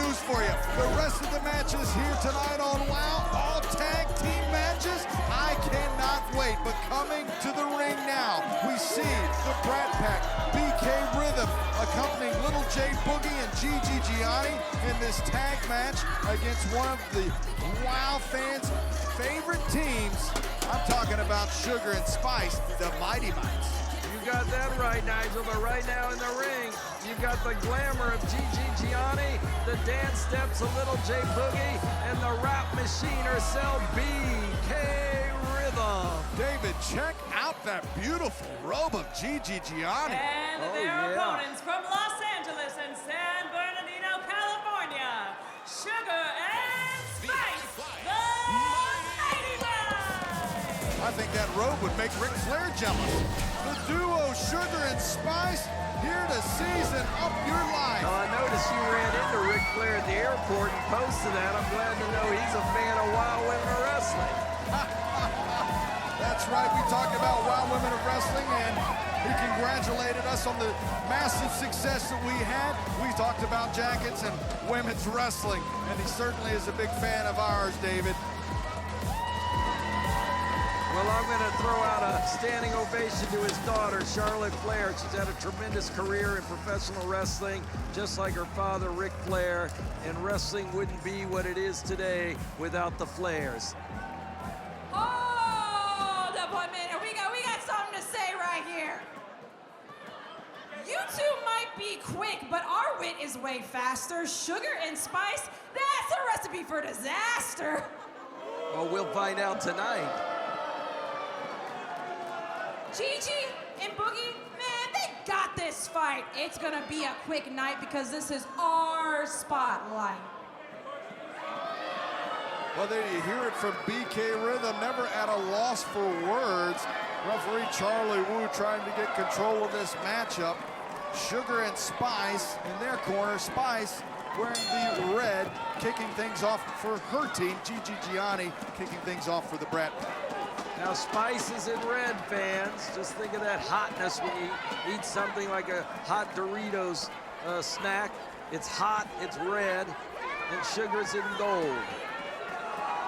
news for you. The rest of the matches here tonight on WoW, all tag team matches. I cannot wait, but coming to the ring now, we see the Brat Pack, BK Rhythm, accompanying Little J Boogie and Gigi Gianni in this tag match against one of the WoW fans' favorite teams. I'm talking about Sugar and Spice, the Mighty Mites. You got that right, Nigel, but right now in the ring, you've got the glamour of Gigi Gianni, the dance steps of Little J Boogie, and the rap machine herself, BK Rhythm. David, check out that beautiful robe of Gigi Gianni. And their opponents from Los Angeles and San Bernardino, California, Sugar and Spice, the Mighty Mites. I think that robe would make Ric Flair jealous. The duo Sugar and Spice here to season up your life. Well, I noticed you ran into Ric Flair at the airport and posted that. I'm glad to know he's a fan of Wild Women of Wrestling. That's right, we talked about Wild Women of Wrestling, and he congratulated us on the massive success that we had. We talked about jackets and women's wrestling, and he certainly is a big fan of ours, David. Well, I'm going to throw out a standing ovation to his daughter, Charlotte Flair. She's had a tremendous career in professional wrestling, just like her father, Ric Flair, and wrestling wouldn't be what it is today without the Flairs. Hold up 1 minute. We got something to say right here. You two might be quick, but our wit is way faster. Sugar and Spice, that's a recipe for disaster. Well, we'll find out tonight. Gigi and Boogie, man, they got this fight. It's gonna be a quick night because this is our spotlight. Well, there you hear it from BK Rhythm, never at a loss for words. Referee Charlie Wu trying to get control of this matchup. Sugar and Spice in their corner. Spice wearing the red, kicking things off for her team. Gigi Gianni kicking things off for the Brat Pack. Now, Spice is in red, fans. Just think of that hotness when you eat something like a hot Doritos snack. It's hot, it's red, and Sugar's in gold.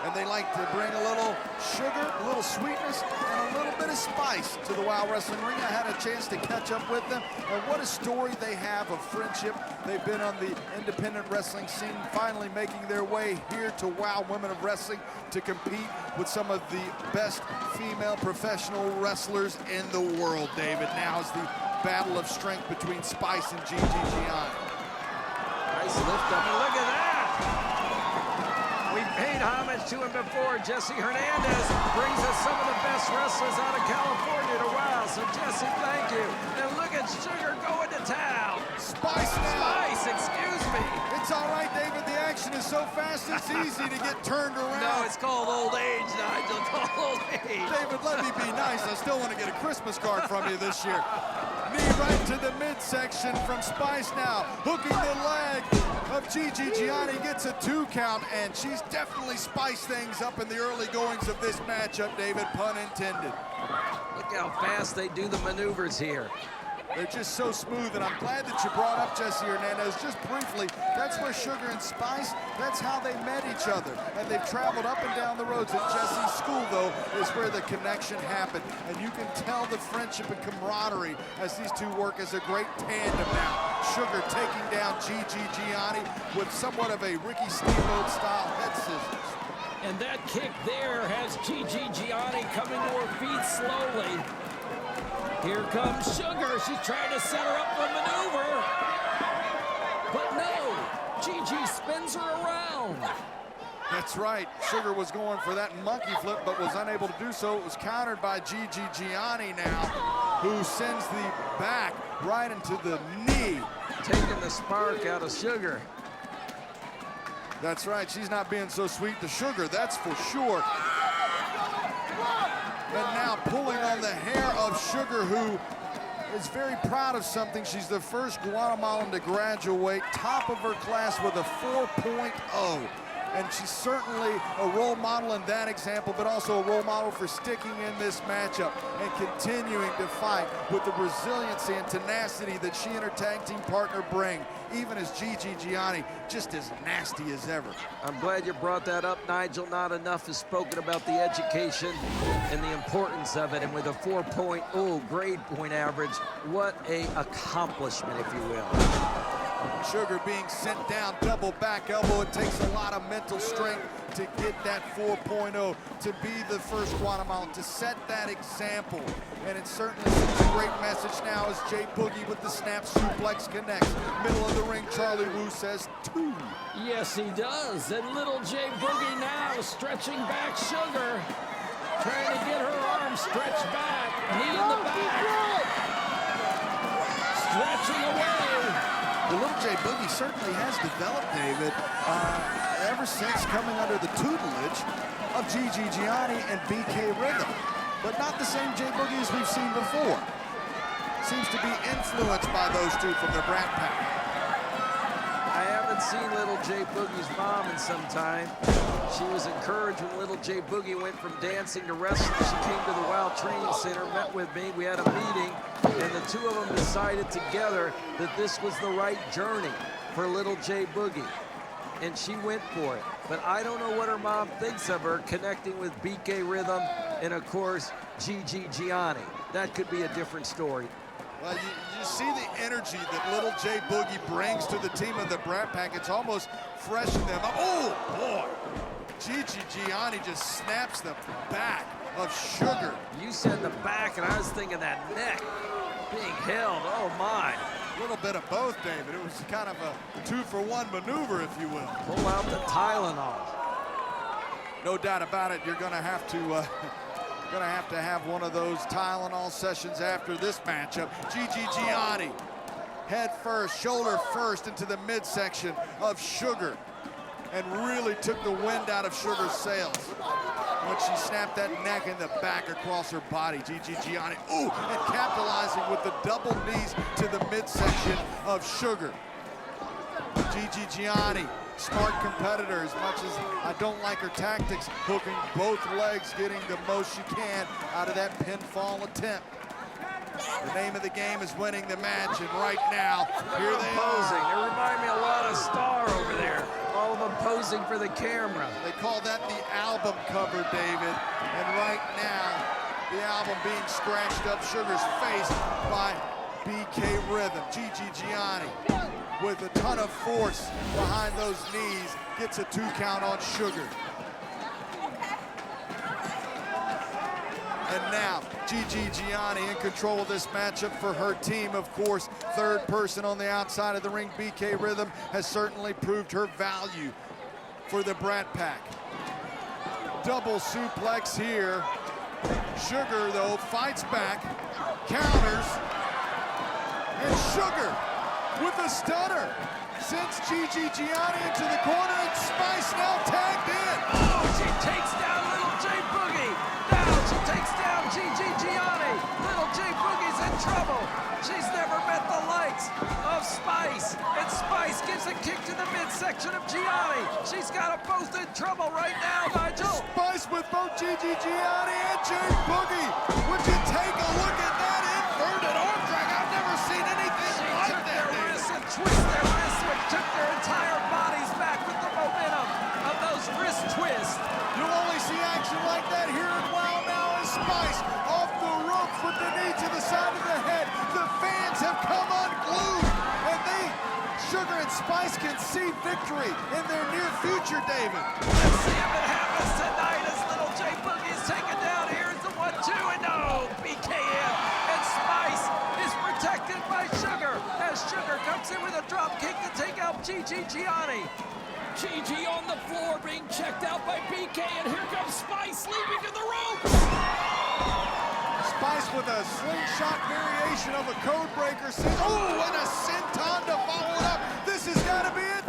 And they like to bring a little sugar, a little sweetness, and a little bit of spice to the Wild Wrestling Ring. I had a chance to catch up with them, and what a story they have of friendship. They've been on the independent wrestling scene, finally making their way here to Wild Women of Wrestling to compete with some of the best female professional wrestlers in the world, David. Now is the battle of strength between Spice and Gigi Gianni. Nice lift up, and look at that! We paid homage to him before. Jesse Hernandez brings us some of the best wrestlers out of California to WoW. So, Jesse, thank you. And look at Sugar going to town. Spice now. Spice, excuse me. It's all right, David. The action is so fast, it's easy to get turned around. No, it's called old age, Nigel. It's called old age. David, let me be nice. I still want to get a Christmas card from you this year. Knee right to the midsection from Spice now. Hooking the leg of Gigi Gianni, gets a 2 count, and she's definitely spiced things up in the early goings of this matchup, David, pun intended. Look how fast they do the maneuvers here. They're just so smooth, and I'm glad that you brought up Jesse Hernandez just briefly. That's where Sugar and Spice, that's how they met each other. And they've traveled up and down the roads. At Jesse's school, though, is where the connection happened. And you can tell the friendship and camaraderie as these two work as a great tandem now. Sugar taking down Gigi Gianni with somewhat of a Ricky Steamboat-style head scissors. And that kick there has Gigi Gianni coming to her feet slowly. Here comes Sugar. She's trying to set her up for a maneuver. But no, Gigi spins her around. That's right. Sugar was going for that monkey flip, but was unable to do so. It was countered by Gigi Gianni now, who sends the back right into the knee. Taking the spark out of Sugar. That's right. She's not being so sweet to Sugar, that's for sure. And now pulling on the hair of Sugar, who is very proud of something. She's the first Guatemalan to graduate top of her class with a 4.0. and she's certainly a role model in that example, but also a role model for sticking in this matchup and continuing to fight with the resiliency and tenacity that she and her tag team partner bring, even as Gigi Gianni just as nasty as ever. I'm glad you brought that up, Nigel. Not enough is spoken about the education and the importance of it, and with a 4.0 grade point average, what a accomplishment, if you will. Sugar being sent down, double back elbow. It takes a lot of mental strength to get that 4.0, to be the first Guatemalan, to set that example. And it certainly sends a great message now as Jay Boogie with the snap suplex connects. Middle of the ring, Charlie Wu says 2. Yes, he does. And little Jay Boogie now stretching back Sugar, trying to get her arm stretched back. Knee in the back. Stretching away. The little Jay Boogie certainly has developed, David, ever since coming under the tutelage of Gigi Gianni and BK Rhythm. But not the same Jay Boogie as we've seen before. Seems to be influenced by those two from the Brat Pack. I haven't seen little Jay Boogie's mom in some time. She was encouraged when little Jay Boogie went from dancing to wrestling. She came to the Wild Training Center, met with me. We had a meeting, and the two of them decided together that this was the right journey for little Jay Boogie, and she went for it. But I don't know what her mom thinks of her connecting with BK Rhythm and, of course, Gigi Gianni. That could be a different story. Well, you see the energy that little Jay Boogie brings to the team of the Brat Pack. It's almost freshened them up. Oh, boy. Gigi Gianni just snaps the back of Sugar. You said the back, and I was thinking that neck being held. Oh, my. A little bit of both, David. It was kind of a 2-for-1 maneuver, if you will. Pull out the Tylenol. No doubt about it. You're going to have to have one of those Tylenol sessions after this matchup. Gigi Gianni, head first, shoulder first into the midsection of Sugar, and really took the wind out of Sugar's sails when she snapped that neck and the back across her body. Gigi Gianni, ooh, and capitalizing with the double knees to the midsection of Sugar. Gigi Gianni, smart competitor, as much as I don't like her tactics, hooking both legs, getting the most she can out of that pinfall attempt. The name of the game is winning the match, and right now, here they Posing. are. They remind me a lot of Star over there. All of them posing for the camera. They call that the album cover, David. And right now, the album being scratched up Sugar's face by BK Rhythm. Gigi Gianni, with a ton of force behind those knees, gets a 2 count on Sugar. And now, Gigi Gianni in control of this matchup for her team, of course. Third person on the outside of the ring, BK Rhythm, has certainly proved her value for the Brat Pack. Double suplex here. Sugar, though, fights back, counters, and Sugar with a stunner sends Gigi Gianni into the corner, and Spice now tagged in. Oh, she takes down little Jay Boogie. Now she takes down Gigi Gianni. Little Jay Boogie's in trouble. She's never met the likes of Spice. And Spice gives a kick to the midsection of Gianni. She's got them both in trouble right now, Nigel. Spice with both Gigi Gianni and Jay Boogie. Would you take a look at that inverted arm drag? I've never seen anything She like took that, their David. wrists and twisted their wrists, which took their entire bodies back with the momentum of those wrist twists. You'll only see action like that here in WoW now as Spice off the ropes with the knee to the side of the head. The fans have come unglued, and Sugar and Spice can see victory in their near future, David. Let's see if it happens tonight as little Jay Boogie is taken down. Here's the 1-2, and no, BK in. And Spice is protected by Sugar as Sugar comes in with a drop kick to take out Gigi Gianni. Gigi on the floor being checked out by BK, and here comes Spice leaping to the ropes. Spice with a slingshot variation of a code breaker. Oh, and a senton to follow it up. This has got to be it,